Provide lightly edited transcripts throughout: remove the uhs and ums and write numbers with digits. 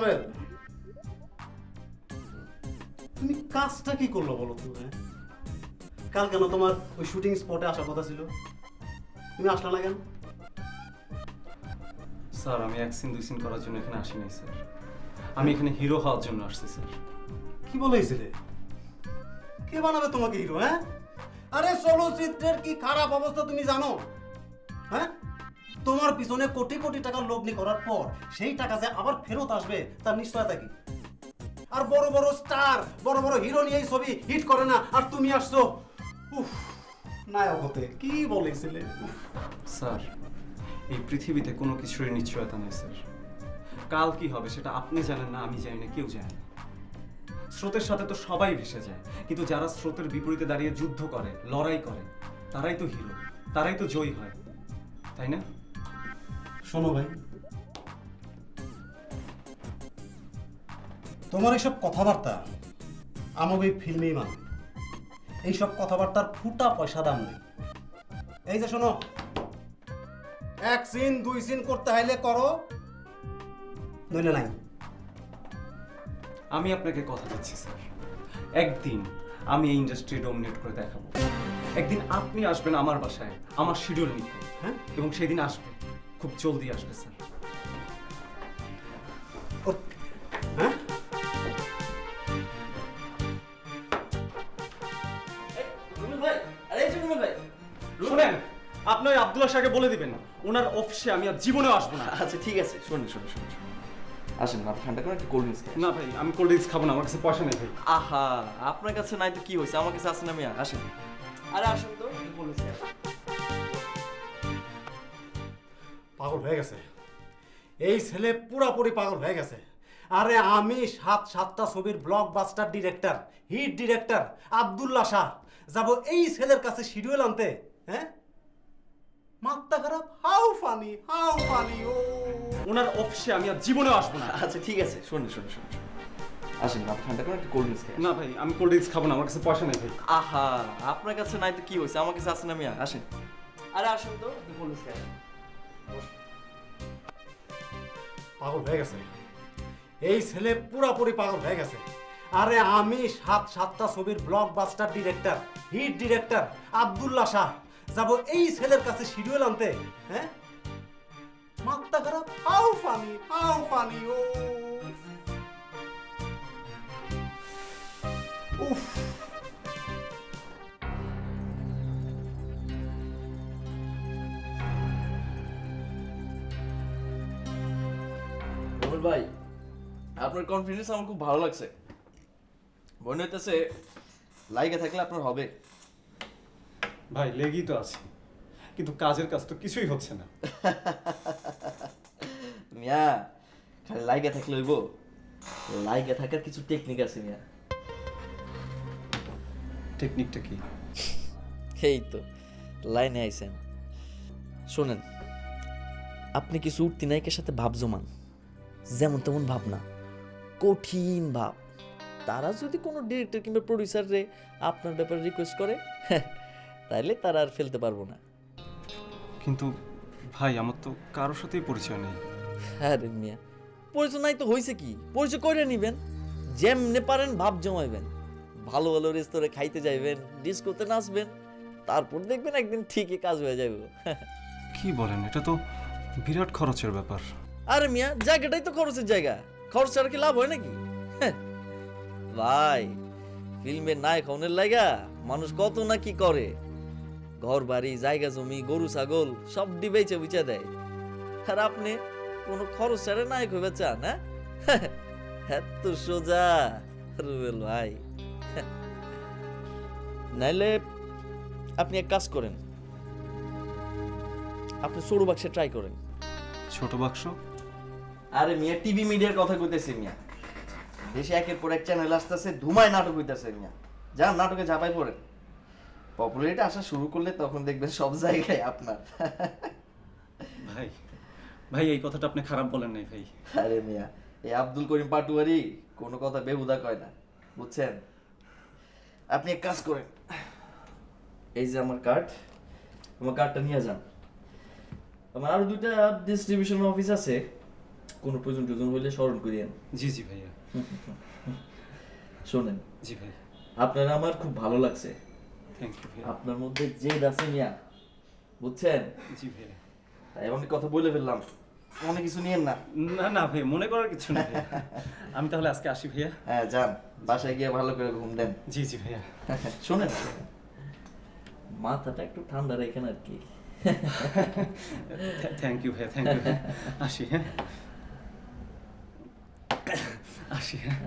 সোহেল, তুমি কাজটা কি করলো বলো তুমি? কাল কেন তোমার ওই শুটিং স্পটে আসার কথা ছিল, তুমি আসলে না কেন? স্যার আমি এক সিন দুই সিন করার জন্য এখানে আসি নাই স্যার, আমি এখানে হিরো হওয়ার জন্য আসছি স্যার। কি বলেছিলে? কে বানাবে তোমাকে হিরো? হ্যাঁ, আরে চলচ্চিত্রের কি খারাপ অবস্থা তুমি জানো? হ্যাঁ, তোমার পিছনে কোটি কোটি টাকার লগ্নি করার পর সেই টাকা যে আবার ফেরত আসবে তার নিশ্চয়তা কি? আর বড় বড় স্টার, বড় বড় হিরো নিয়ে এই ছবি হিট করে না, আর তুমি আসছো উফ নায়ক হতে। কি বলেছিলে? স্যার এই পৃথিবীতে কোনো কিছুরই নিশ্চয়তা নেই স্যার। কাল কি হবে সেটা আপনি জানেন না, আমি জানি না, কেউ জানে না। স্রোতের সাথে তো সবাই ভেসে যায়, কিন্তু যারা স্রোতের বিপরীতে দাঁড়িয়ে যুদ্ধ করে, লড়াই করে, তারাই তো হিরো, তারাই তো জয়ী হয়, তাই না? শোনো ভাই, তোমার এইসব কথাবার্তা আমাকে এই ফিল্মেই মানে, এইসব কথাবার্তার ফুটা পয়সা দাম নেই। এই যে শোনো, এক সিন দুই সিন করতে হইলে করো, নইলে নাই। আমি আপনাকে কথা দিচ্ছি স্যার, একদিন আমি এই ইন্ডাস্ট্রি ডমিনেট করে দেখাবো। একদিন আপনি আসবেন আমার বাসায় আমার শিডিউল নিতে, হ্যাঁ, এবং সেদিন আসবে, খুব জলদি আসবে স্যার। হ্যাঁ, শুনেন, আপনি ওই আব্দুল্লাহ শাহকে বলে দিবেন ওনার অফিসে আমি আর জীবনেও আসবো না। আচ্ছা ঠিক আছে, শুনুন শুনুন শুনুন শুনুন, আসেন মাথা ঠান্ডা করে একটা কোল্ড ড্রিঙ্কস খাই। না ভাই, আমি কোল্ড ড্রিঙ্কস খাবো না, আমার কাছে পয়সা নেই ভাই। আহা, আপনার কাছে নাই তো কি হয়েছে, আমার কাছে আছে না মিয়া, আসেন। আরে আসেন তো, কোল্ড ড্রিঙ্কস খাই। পাগল হয়ে গেছে এই ছেলে, পুরাপুরি পাগল হয়ে গেছে। আরে আমি সাতটা ছবির blockbuster director, hit director Abdullah Shah যাব এই ছেলের কাছে শিডিউল আনতে? হ্যাঁ, মাথা খারাপ? How funny, how funny. ও ওনার অফিসে আমি আর জীবনেও আসবো না। আচ্ছা ঠিক আছে, শুনুন শুনুন শুনুন, আসেন মাথা ঠান্ডা করে একটা কোল্ড ড্রিঙ্কস খাই। না ভাই, আমি কোল্ড ড্রিঙ্কস খাবো না, আমার কাছে পয়সা নেই ভাই। আহা, আপনার কাছে নাই তো কি হয়েছে, আমার কাছে আছে না মিয়া, আসেন। আরে আসেন তো, কোল্ড ড্রিঙ্কস খাই। পাগল হয়ে গেছে এই ছেলে, পুরাপুরি পাগল হয়ে গেছে। আরে আমি সাতটা ছবির blockbuster director, hit director Abdullah Shah যাব এই ছেলের কাছে শিডিউল আনতে? হ্যাঁ, মাথা খারাপ? How funny, how funny. ও উফ, রবিল ভাই, আপনার কনফিডেন্স আমার খুব ভালো লাগছে। মনে হইতেছে লাইগে থাকলে আপনার হবে। ভাই লেগেই তো আছে, কিন্তু কাজের কাজ তো কিছুই হচ্ছে না। মিয়া, খালি লাইগে থাকলে হইব? লাইগে থাকার কিছু টেকনিক আছে মিয়া। টেকনিকটা কি? এই তো লাইনে আইছেন। শোনেন, আপনি কিছু উঠতি নায়কের সাথে ভাব জমান, যেমন তেমন ভাব না, কঠিন ভাব। তারা যদি কোনো ডিরেক্টর কিংবা প্রডিউসার রে আপনার ব্যাপারে রিকোয়েস্ট করে, তাইলে তারা আর ফেলতে পারবো না। কিন্তু ভাই আমার তো কারোর সাথেই পরিচয় নেই। আরে মিয়া, পরিচয় নাই তো হয়েছে কি, পরিচয় করে নিবেন, যেমনে পারেন ভাব জমাইবেন, ভালো ভালো রেস্তোরাঁ খাইতে যাইবেন, ডিস্কোতে নাচবেন, তারপর দেখবেন একদিন ঠিকই কাজ হয়ে যাবে। কি বলেন, এটা তো বিরাট খরচের ব্যাপার। আরে মিয়া, জায়গাটাই তো খরচের জায়গা, খরচ ছাড়া কি লাভ হয় নাকি? ভাই, ফিল্মের নায়ক হনের লাগা মানুষ কত না কি করে, ঘর বাড়ি জায়গা জমি গরু ছাগল সব ডিবেচে বুঝা দেয়। আর আপনি কোনো খরচ ছাড়া নায়ক হইবে চান? হ্যাঁ, এত সোজা রুবেল ভাই। নাইলে আপনি এক কাজ করেন, আপনি সরু বাক্সে ট্রাই করেন। ছোট বাক্স? আরে মিয়া, টিভি মিডিয়ার কথা কইতেছি মিয়া, দেশে একের পর এক চ্যানেল আসতেছে, ধুমায় নাটক হইতেছে মিয়া, যান নাটকে ঝাঁপাই পড়েন। পপুলারিটি আসা শুরু করলে তখন দেখবেন সব জায়গায় আপনার। ভাই ভাই এই কথাটা আপনি খারাপ বলেন নাই ভাই। আরে মিয়া, এই আব্দুল করিম পাটুয়ারি কোনো কথা বেহুদা কয় না, বুঝছেন? আপনি এক কাজ করেন, এই যে আমার কার্ড, আমার কার্ডটা নিয়ে যান। আমার আরো দুইটা ডিস্ট্রিবিউশন অফিস আছে, কোনো প্রয়োজন টুজন হইলে স্মরণ করিয়েন। জি জি ভাইয়া। শোনেন, জি ভাই। আপনার আমার খুব ভালো লাগছে। থ্যাংক ইউ ভাইয়া। আপনার মধ্যে জেদ আছে মিয়া, বুঝছেন? জি ভাইয়া। তাই আমি কথা বলে ফেললাম, মনে কিছু নিয়েন না। না না ভাই, মনে করার কিছু না ভাইয়া। আমি তাহলে আজকে আসি ভাইয়া। হ্যাঁ যান, বাসায় গিয়ে ভালো করে ঘুম দেন। জি জি ভাইয়া। শোনেন, মাথাটা একটু ঠান্ডা রাখেন আর কি। থ্যাংক ইউ ভাইয়া, থ্যাংক ইউ। আসি হ্যাঁ, আসি হ্যাঁ।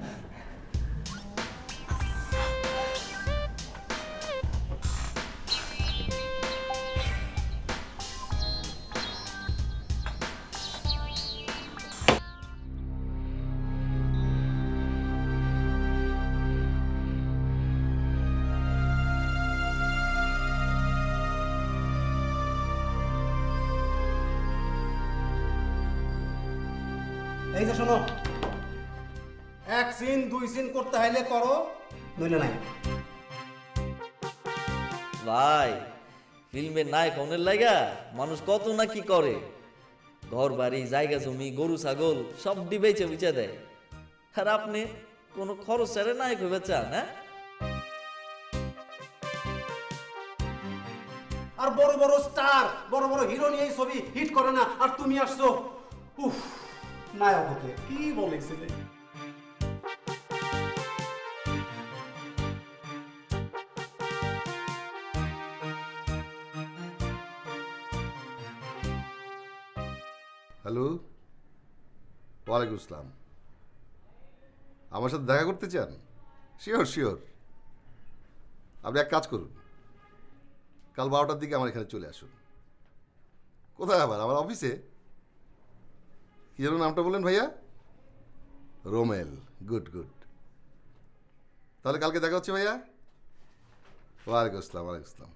এই যে শোনো, 1 সিন 2 সিন করতে হইলে করো, নইলে নাই। ভাই, ফিল্মের নায়ক হনের লাগা মানুষ কত না কি করে, ঘর বাড়ি জায়গা জমি গরু ছাগল সব বেচে বুঝে দেয়, আর আপনি কোনো খরচ ছাড়ে নায়ক হইবে চান? হ্যাঁ, আর বড় বড় স্টার, বড় বড় হিরো নিয়ে এই ছবি হিট করে না, আর তুমি আসছো উফ নায়ক হতে। কি বলেছিলে? হ্যালো, ওয়ালাইকুম আসসালাম। আমার সাথে দেখা করতে চান? Sure sure. আপনি এক কাজ করুন, কাল 12টার দিকে আমার এখানে চলে আসুন। কোথায় আবার? আমার অফিসে। কি যেন নামটা বললেন ভাইয়া? রোমেল। Good good. তাহলে কালকে দেখা হচ্ছে ভাইয়া। ওয়ালাইকুম আসসালাম, ওয়ালাইকুম আসসালাম।